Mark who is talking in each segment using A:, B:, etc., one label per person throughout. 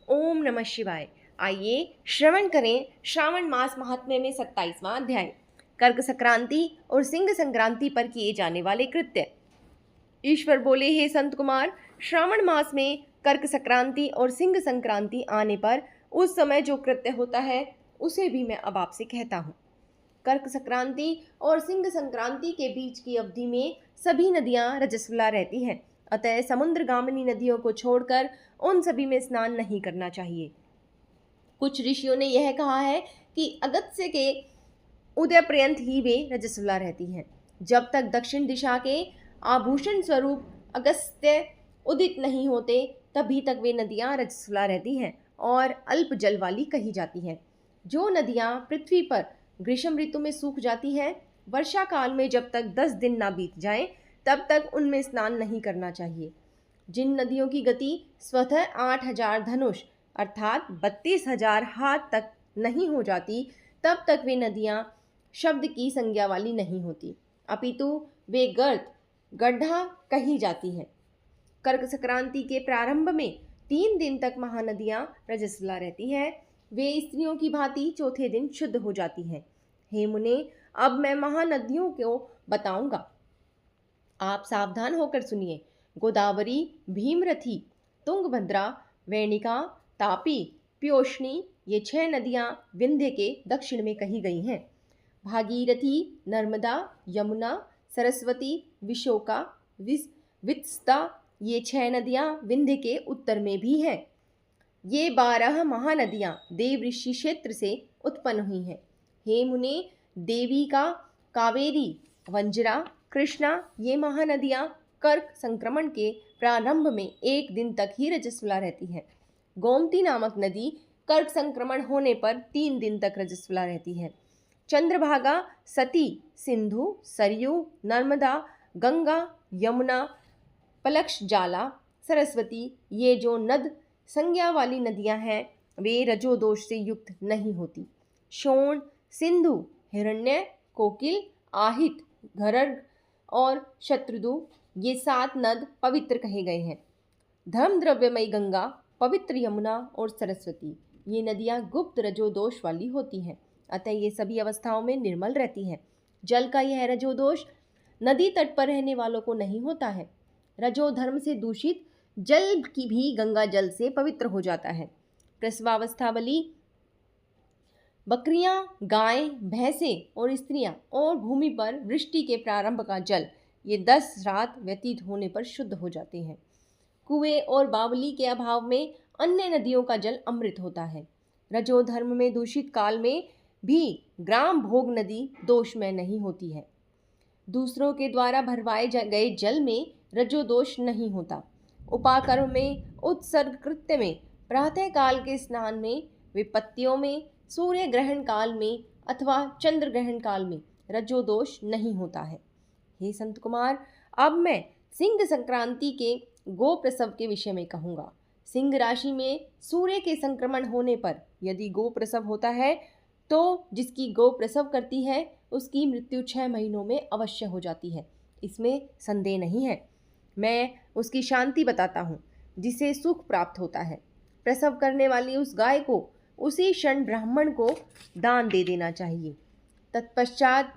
A: ओम नमः शिवाय। आइए श्रवण करें श्रावण मास महात्म्य में 27वां अध्याय कर्क संक्रांति और सिंह संक्रांति पर किए जाने वाले कृत्य। ईश्वर बोले, हे संत कुमार, श्रावण मास में कर्क संक्रांति और सिंह संक्रांति आने पर उस समय जो कृत्य होता है उसे भी मैं अब आपसे कहता हूँ। कर्क संक्रांति और सिंह संक्रांति के बीच की अवधि में सभी नदियां रजस्वला रहती हैं, अतः समुद्रगामिनी नदियों को छोड़कर उन सभी में स्नान नहीं करना चाहिए। कुछ ऋषियों ने यह कहा है कि अगस्त्य के उदय पर्यंत ही वे रजस्वला रहती हैं। जब तक दक्षिण दिशा के आभूषण स्वरूप अगस्त्य उदित नहीं होते तभी तक वे नदियां रजस्वला रहती हैं और अल्प जल वाली कही जाती हैं। जो नदियां पृथ्वी पर ग्रीष्म ऋतु में सूख जाती हैं, वर्षा काल में जब तक 10 दिन ना बीत जाएं तब तक उनमें स्नान नहीं करना चाहिए। जिन नदियों की गति स्वतः 8000 धनुष अर्थात 32,000 हाथ तक नहीं हो जाती तब तक वे नदियां शब्द की संज्ञा वाली नहीं होती, अपितु वे गड्ढा कही जाती हैं। कर्क संक्रांति के प्रारंभ में 3 दिन तक महानदियां रजस्वला रहती हैं। वे स्त्रियों की भांति चौथे दिन शुद्ध हो जाती हैं। हे मुने, अब मैं महानदियों को बताऊंगा, आप सावधान होकर सुनिए। गोदावरी, भीमरथी, तुंगभद्रा, वेणिका, तापी, प्योष्णी ये 6 नदियां विंध्य के दक्षिण में कही गई हैं। भागीरथी, नर्मदा, यमुना, सरस्वती, विशोका, वित्सता ये 6 नदियां विंध्य के उत्तर में भी हैं। ये 12 महानदियां देव ऋषि क्षेत्र से उत्पन्न हुई हैं। हे मुने, देवी का, कावेरी, वंजरा, कृष्णा ये महानदियां कर्क संक्रमण के प्रारंभ में 1 दिन तक ही रजस्वला रहती हैं। गोमती नामक नदी कर्क संक्रमण होने पर 3 दिन तक रजस्वला रहती है। चंद्रभागा, सती, सिंधु, सरयू, नर्मदा, गंगा, यमुना, पलक्षजाला, सरस्वती ये जो नद संज्ञा वाली नदियां हैं वे रजोदोष से युक्त नहीं होती। शोण, सिंधु, हिरण्य, कोकिल, आहित, घरग और शत्रुदु ये 7 नद पवित्र कहे गए हैं। धर्म द्रव्यमयी गंगा, पवित्र यमुना और सरस्वती ये नदियां गुप्त रजोदोष वाली होती हैं, अतः ये सभी अवस्थाओं में निर्मल रहती हैं। जल का यह रजोदोष नदी तट पर रहने वालों को नहीं होता है। रजोधर्म से दूषित जल की भी गंगा जल से पवित्र हो जाता है। प्रसवावस्था वाली बकरियां, गायें, भैंसें और स्त्रियां और भूमि पर वृष्टि के प्रारंभ का जल ये 10 रात व्यतीत होने पर शुद्ध हो जाते हैं। कुएं और बावली के अभाव में अन्य नदियों का जल अमृत होता है। रजोधर्म में दूषित काल में भी ग्राम भोग नदी दोषमय नहीं होती है। दूसरों के द्वारा भरवाए गए जल में रजोदोष नहीं होता। उपाकर्म में, उत्सर्ग कृत्य में, प्रातः काल के स्नान में, विपत्तियों में, सूर्य ग्रहण काल में अथवा चंद्र ग्रहण काल में रजोदोष नहीं होता है। हे संत कुमार, अब मैं सिंह संक्रांति के गो प्रसव के विषय में कहूँगा। सिंह राशि में सूर्य के संक्रमण होने पर यदि गो प्रसव होता है तो जिसकी गो प्रसव करती है उसकी मृत्यु 6 महीनों में अवश्य हो जाती है, इसमें संदेह नहीं है। मैं उसकी शांति बताता हूँ जिसे सुख प्राप्त होता है। प्रसव करने वाली उस गाय को उसी क्षण ब्राह्मण को दान दे देना चाहिए। तत्पश्चात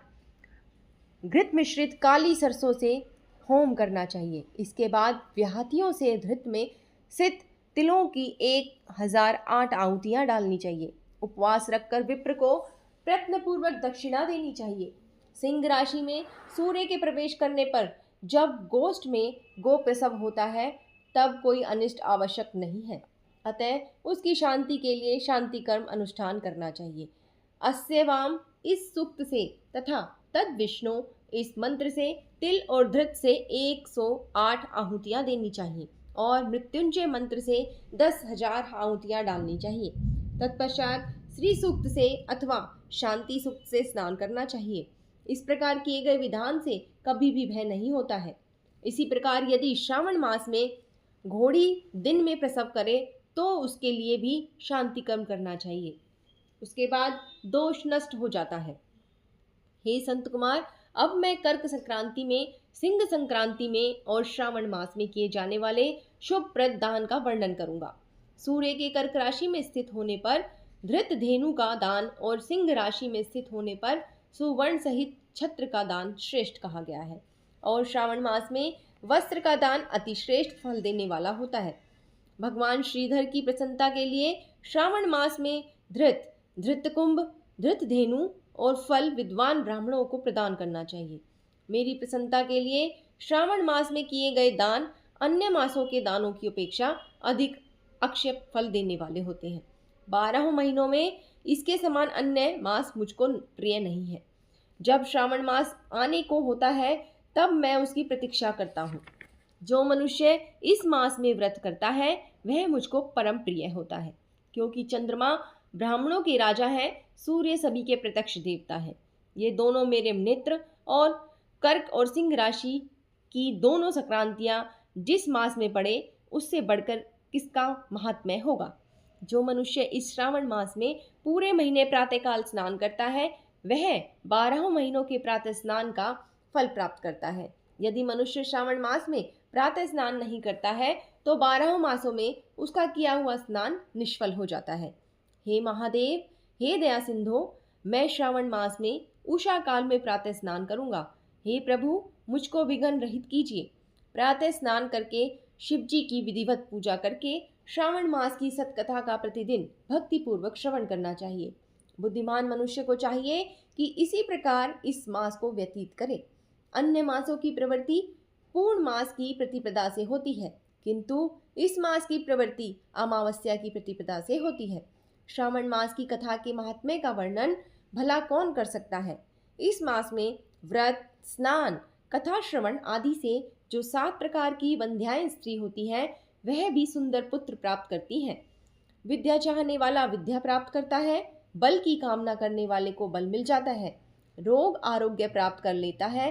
A: घृत मिश्रित काली सरसों से होम करना चाहिए। इसके बाद व्याहतियों से घृत में सित तिलों की 1008 आहुतियाँ डालनी चाहिए। उपवास रखकर विप्र को प्रयत्नपूर्वक दक्षिणा देनी चाहिए। सिंह राशि में सूर्य के प्रवेश करने पर जब गोष्ठ में गो प्रसव होता है तब कोई अनिष्ट आवश्यक नहीं है, अतः उसकी शांति के लिए शांति कर्म अनुष्ठान करना चाहिए। अस्य वाम इस सूक्त से तथा तद विष्णु इस मंत्र से तिल और धृत से 108 आहुतियाँ देनी चाहिए और मृत्युंजय मंत्र से 10,000 आहुतियाँ डालनी चाहिए। तत्पश्चात श्री सूक्त से अथवा शांति सूक्त से स्नान करना चाहिए। इस प्रकार किए गए विधान से कभी भी भय नहीं होता है। इसी प्रकार यदि श्रावण मास में घोड़ी दिन में प्रसव करे तो उसके लिए भी शांति कर्म करना चाहिए, उसके बाद दोष नष्ट हो जाता है। हे संत कुमार, अब मैं कर्क संक्रांति में, सिंह संक्रांति में और श्रावण मास में किए जाने वाले शुभ प्रद दान का वर्णन करूंगा। सूर्य के कर्क राशि में स्थित होने पर धृत धेनु का दान और सिंह राशि में स्थित होने पर सुवर्ण सहित छत्र का दान श्रेष्ठ कहा गया है। और श्रावण मास में वस्त्र का दान अति श्रेष्ठ फल देने वाला होता है। भगवान श्रीधर की प्रसन्नता के लिए श्रावण मास में धृत कुंभ, धृत धेनु और फल विद्वान ब्राह्मणों को प्रदान करना चाहिए। मेरी प्रसन्नता के लिए श्रावण मास में किए गए दान अन्य मासों के दानों की अपेक्षा अधिक अक्षय फल देने वाले होते हैं। 12 महीनों में इसके समान अन्य मास मुझको प्रिय नहीं है। जब श्रावण मास आने को होता है तब मैं उसकी प्रतीक्षा करता हूँ। जो मनुष्य इस मास में व्रत करता है वह मुझको परम प्रिय होता है, क्योंकि चंद्रमा ब्राह्मणों के राजा है, सूर्य सभी के प्रत्यक्ष देवता है। ये दोनों मेरे मित्र और कर्क और सिंह राशि की दोनों संक्रांतियां जिस मास में पड़े उससे बढ़कर किसका महात्म्य होगा। जो मनुष्य इस श्रावण मास में पूरे महीने प्रातःकाल स्नान करता है वह 12 महीनों के प्रातः स्नान का फल प्राप्त करता है। यदि मनुष्य श्रावण मास में प्रातः स्नान नहीं करता है तो 12 मासों में उसका किया हुआ स्नान निष्फल हो जाता है। हे महादेव, हे दया सिंधो, मैं श्रावण मास में उषा काल में प्रातः स्नान करूंगा। हे प्रभु, मुझको विघ्न रहित कीजिए। प्रातः स्नान करके शिव जी की विधिवत पूजा करके श्रावण मास की सतकथा का प्रतिदिन भक्तिपूर्वक श्रवण करना चाहिए। बुद्धिमान मनुष्य को चाहिए कि इसी प्रकार इस मास को व्यतीत करे। अन्य मासों की प्रवृत्ति पूर्ण मास की प्रतिपदा से होती है, किंतु इस मास की प्रवृत्ति अमावस्या की प्रतिपदा से होती है। श्रावण मास की कथा के महात्म्य का वर्णन भला कौन कर सकता है। इस मास में व्रत, स्नान, कथा श्रवण आदि से जो 7 प्रकार की वंध्याएं स्त्री होती है वह भी सुंदर पुत्र प्राप्त करती हैं। विद्या चाहने वाला विद्या प्राप्त करता है, बल की कामना करने वाले को बल मिल जाता है, रोग आरोग्य प्राप्त कर लेता है,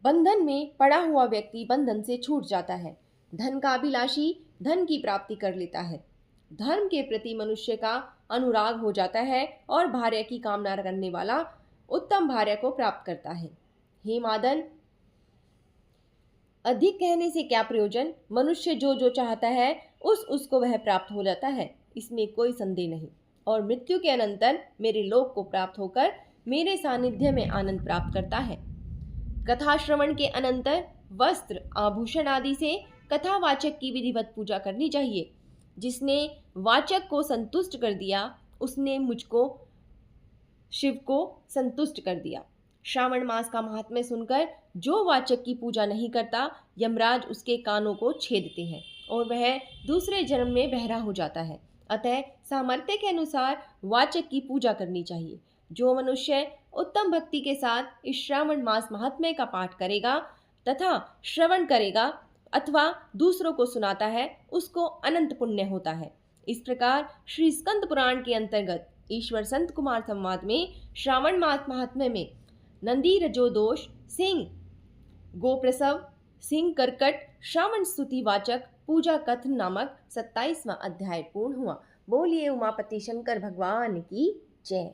A: बंधन में पड़ा हुआ व्यक्ति बंधन से छूट जाता है, धन का अभिलाषी धन की प्राप्ति कर लेता है, धर्म के प्रति मनुष्य का अनुराग हो जाता है और भार्य की कामना करने वाला उत्तम भार्य को प्राप्त करता है। हे मादन, अधिक कहने से क्या प्रयोजन। मनुष्य जो जो चाहता है उसको वह प्राप्त हो जाता है, इसमें कोई संदेह नहीं। और मृत्यु के अनंतर मेरे लोक को प्राप्त होकर मेरे सानिध्य में आनंद प्राप्त करता है। कथा श्रवण के अनंतर वस्त्र, आभूषण आदि से कथावाचक की विधिवत पूजा करनी चाहिए। जिसने वाचक को संतुष्ट कर दिया उसने मुझको शिव को संतुष्ट कर दिया। श्रावण मास का महात्म्य सुनकर जो वाचक की पूजा नहीं करता, यमराज उसके कानों को छेदते हैं और वह दूसरे जन्म में बहरा हो जाता है। अतः सामर्थ्य के अनुसार वाचक की पूजा करनी चाहिए। जो मनुष्य उत्तम भक्ति के साथ इस श्रावण मास महात्म्य का पाठ करेगा तथा श्रवण करेगा अथवा दूसरों को सुनाता है उसको अनंत पुण्य होता है। इस प्रकार श्री स्कंद पुराण के अंतर्गत ईश्वर संत कुमार संवाद में श्रावण मास महात्म्य में नंदी रजोदोष, सिंह गोप्रसव, सिंह कर्कट, श्रावण स्तुति वाचक पूजा कथन नामक 27वां अध्याय पूर्ण हुआ। बोलिए उमापति शंकर भगवान की जय।